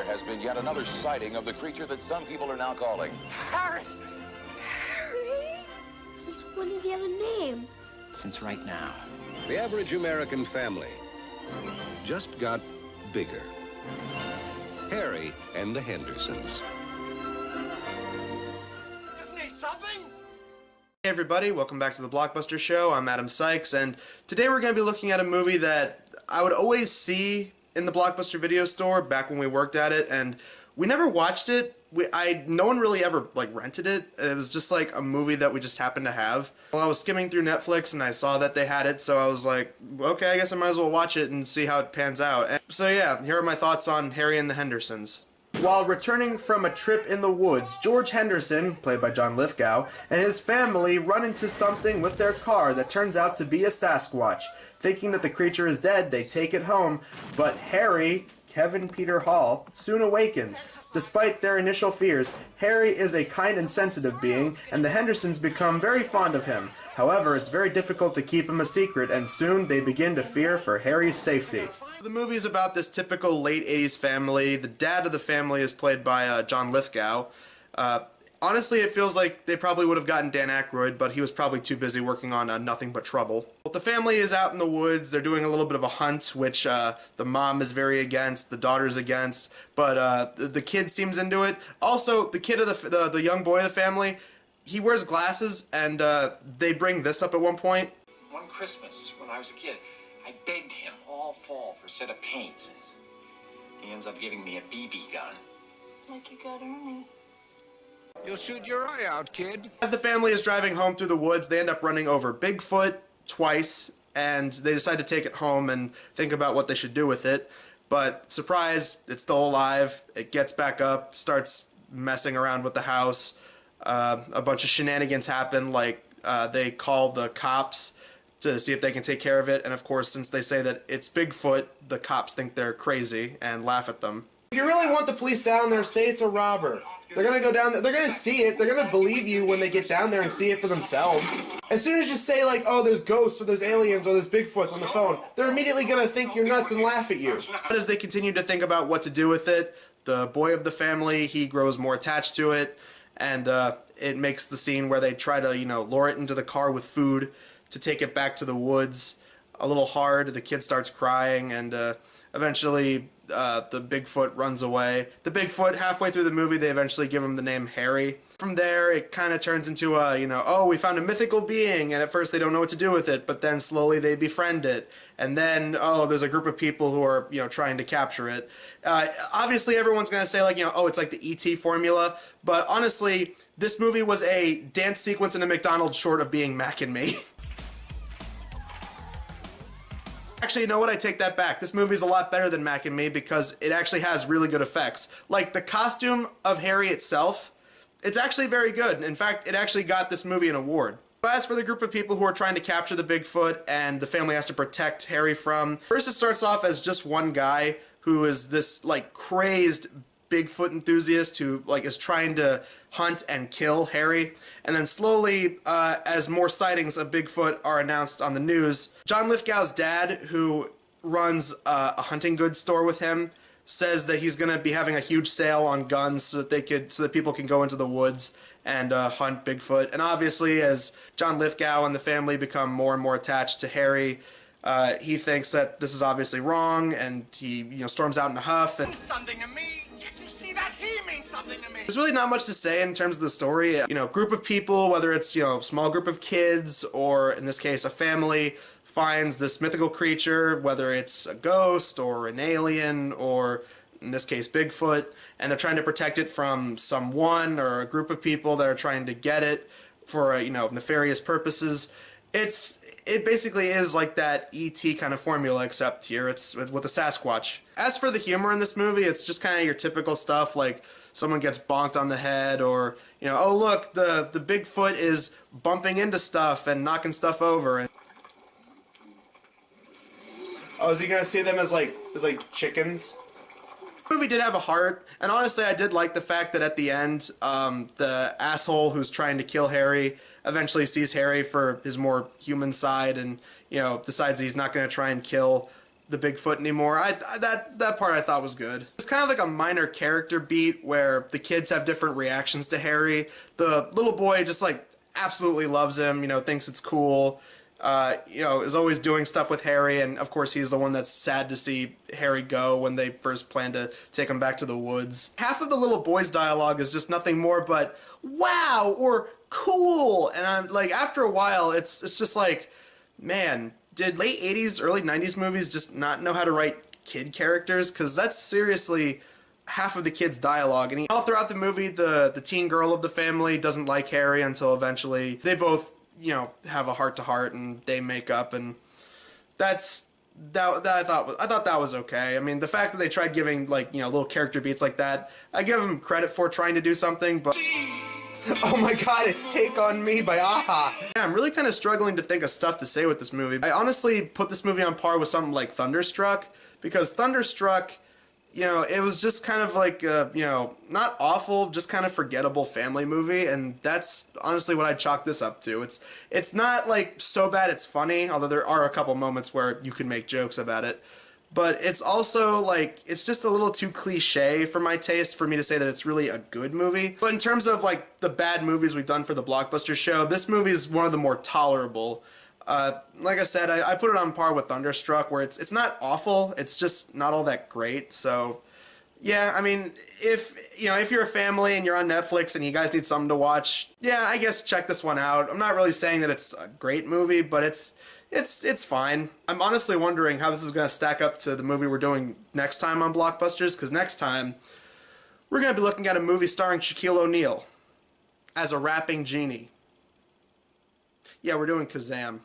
has been yet another sighting of the creature that some people are now calling Harry! Harry? Since when does he have a name? Since right now. The average American family just got bigger. Harry and the Hendersons. Isn't he something? Hey everybody, welcome back to the Blockbuster Show. I'm Adam Sykes, and today we're going to be looking at a movie that I would always see in the Blockbuster video store back when we worked at it, and we never watched it. No one really ever rented it. It was just like a movie that we just happened to have. Well, I was skimming through Netflix and I saw that they had it, so I was like, okay, I guess I might as well watch it and see how it pans out. And so yeah, here are my thoughts on Harry and the Hendersons. While returning from a trip in the woods, George Henderson, played by John Lithgow, and his family run into something with their car that turns out to be a sasquatch. Thinking that the creature is dead, they take it home, but Harry, Kevin Peter Hall, soon awakens. Despite their initial fears, Harry is a kind and sensitive being, and the Hendersons become very fond of him. However, it's very difficult to keep him a secret, and soon they begin to fear for Harry's safety. The movie is about this typical late 80s family. The dad of the family is played by John Lithgow. Honestly, it feels like they probably would have gotten Dan Aykroyd, but he was probably too busy working on Nothing But Trouble. The family is out in the woods. They're doing a little bit of a hunt, which the mom is very against, the daughter's against, but the kid seems into it. Also, the kid of the young boy of the family, he wears glasses, and they bring this up at one point. One Christmas, when I was a kid, I begged him all fall for a set of paints. He ends up giving me a BB gun. Like you got Ernie. You'll shoot your eye out, kid. As the family is driving home through the woods, they end up running over Bigfoot twice, and they decide to take it home and think about what they should do with it. But surprise, it's still alive. It gets back up, starts messing around with the house. A bunch of shenanigans happen, like they call the cops to see if they can take care of it, and of course, since they say that it's Bigfoot, the cops think they're crazy and laugh at them. If you really want the police down there, say it's a robber. They're gonna go down there, they're gonna see it, they're gonna believe you when they get down there and see it for themselves. As soon as you say like, oh, there's ghosts or there's aliens or there's Bigfoots on the phone, they're immediately gonna think you're nuts and laugh at you. As they continue to think about what to do with it, the boy of the family, he grows more attached to it, and it makes the scene where they try to, lure it into the car with food to take it back to the woods a little hard. The kid starts crying, and eventually the Bigfoot runs away. The Bigfoot, halfway through the movie, they eventually give him the name Harry. From there, it kind of turns into a, oh, we found a mythical being, and at first they don't know what to do with it, but then slowly they befriend it. And then, oh, there's a group of people who are, trying to capture it. Obviously, everyone's going to say, oh, it's like the E.T. formula, but honestly, this movie was a dance sequence in a McDonald's short of being Mac and Me. Actually, you know what? I take that back. This movie's a lot better than Mac and Me because it actually has really good effects. Like, the costume of Harry itself, it's actually very good. In fact, it actually got this movie an award. But as for the group of people who are trying to capture the Bigfoot and the family has to protect Harry from, first it starts off as just one guy who is this, crazed Bigfoot enthusiast who is trying to hunt and kill Harry, and then slowly as more sightings of Bigfoot are announced on the news, John Lithgow's dad, who runs a hunting goods store with him, says that he's gonna be having a huge sale on guns so that people can go into the woods and hunt Bigfoot. And obviously, as John Lithgow and the family become more and more attached to Harry, he thinks that this is obviously wrong, and he storms out in a huff. And Something to me. He means something to me. There's really not much to say in terms of the story. Group of people, whether it's, a small group of kids or, in this case, a family, finds this mythical creature, whether it's a ghost or an alien or, in this case, Bigfoot, and they're trying to protect it from someone or a group of people that are trying to get it for, nefarious purposes. It basically is like that E.T. kind of formula, except here it's with a Sasquatch. As for the humor in this movie, it's just kind of your typical stuff, like someone gets bonked on the head, or, oh look, the Bigfoot is bumping into stuff and knocking stuff over. And oh, is he gonna see them as chickens? The movie did have a heart, and honestly I did like the fact that at the end, the asshole who's trying to kill Harry eventually sees Harry for his more human side and, decides he's not going to try and kill the Bigfoot anymore. That part I thought was good. It's kind of like a minor character beat where the kids have different reactions to Harry. The little boy just like absolutely loves him, you know, thinks it's cool. You know, is always doing stuff with Harry, and of course he's the one that's sad to see Harry go when they first plan to take him back to the woods. Half of the little boy's dialogue is just nothing more but wow or cool, and I'm like, after a while it's just like, man, did late 80s, early 90s movies just not know how to write kid characters? Because that's seriously half of the kid's dialogue. And all throughout the movie, the teen girl of the family doesn't like Harry until eventually they both, you know, have a heart-to-heart and they make up, and that I thought that was okay. I mean, the fact that they tried giving, like, you know, little character beats like that, I give them credit for trying to do something, but oh my god, it's Take On Me by Aha. Yeah, I'm really kind of struggling to think of stuff to say with this movie. I honestly put this movie on par with something like Thunderstruck, because Thunderstruck, you know, it was just kind of like a, you know, not awful, just kind of forgettable family movie, and that's honestly what I'd chalk this up to. It's not like so bad it's funny, although there are a couple moments where you can make jokes about it. But it's also, like, it's just a little too cliche for my taste for me to say that it's really a good movie. But in terms of, like, the bad movies we've done for the Blockbuster show, this movie is one of the more tolerable. Like I said, I put it on par with Thunderstruck, where it's not awful, it's just not all that great. So, yeah, I mean, if you're a family and you're on Netflix and you guys need something to watch, yeah, I guess check this one out. I'm not really saying that it's a great movie, but it's fine. I'm honestly wondering how this is going to stack up to the movie we're doing next time on Blockbusters, because next time we're going to be looking at a movie starring Shaquille O'Neal as a rapping genie. Yeah, we're doing Kazam.